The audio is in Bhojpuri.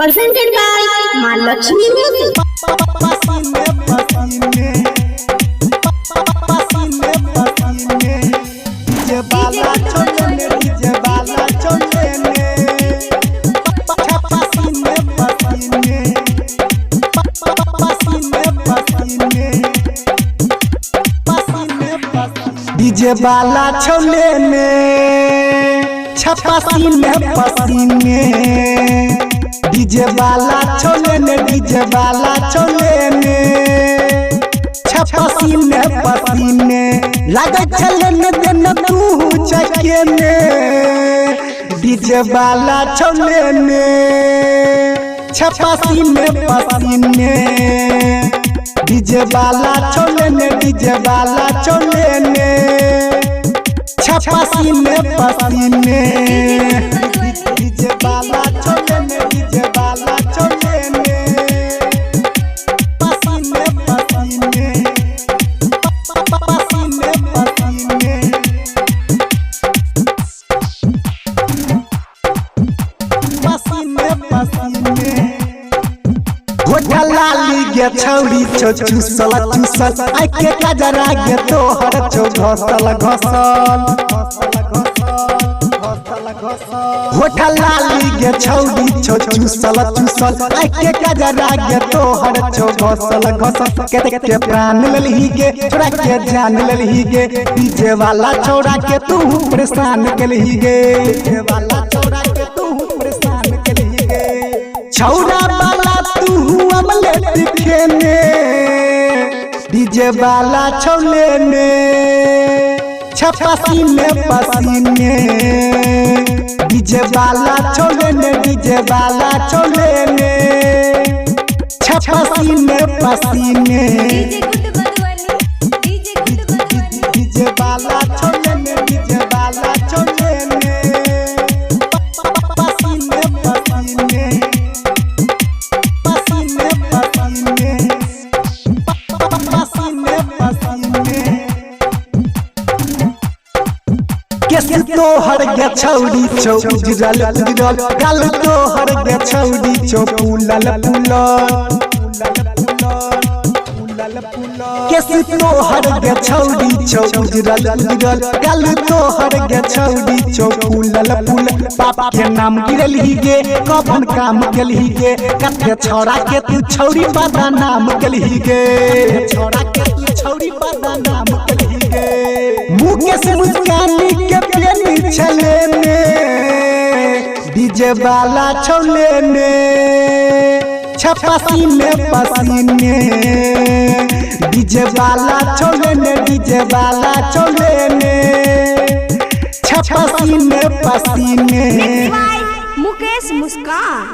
presented by Mahalakshmi Music. DJ बाला छोले में छपासी में पसीने डीजे बाला छोले ने डीजे बाला छोले में छपासी में पसीने लगे चले न देन तू चके में डीजे बाला छोले में छपासी में पसीने डीजे बाला छोले ने डीजे बाला छोले ने छपासी में पसीने डीजे बाला छोले ने डीजे बाला छोले ने पसीने पसीने पसीने पसीने पसीने पसीने होठा लाली गे छौरी छो चूसल चूसल आके कजरा गे तोहर छो घसल घसल होठा लाली गे छौरी छो चूसल चूसल आके कजरा गे तोहर छो घसल घसल केते के प्राण ललही गे छोड़ा के जान ललही गे डीजे वाला छोड़ा के तू परेशान कलही गे डीजे वाला छोड़ा के तू परेशान कलही गे छौड़ा वाला तू अमलेट खेने डीजे बाला छोले ने छपासी में पसीने डीजे बाला छोले ने डीजे बाला छोले ने छपासी में पसीने डीजे बाला छोले ने डीजे बाला छोले ने पसीने पसीने केस तोहर गे छौरी छौ उजरल उजरल गाल तोहर गे छौरी छौ फूलल फूलल केस तोहर गे छौरी छौ उजरल उजरल गाल तोहर गे छौरी छौ फूलल फूलल बाप के नाम गिरलही गे कफन काम केलही गे कते छोड़ा के तू छौरी बड़ा नाम केलही गे छोड़ा के तू छौरी बड़ा नाम केलही गे मुकेश मुस्कानी के प्रेमी छले ने डीजे बाला छोले ने छपासी में पसीने डीजे बाला छोले ने डीजे बाला छोले ने छपासी में पसीने मुकेश मुस्कान।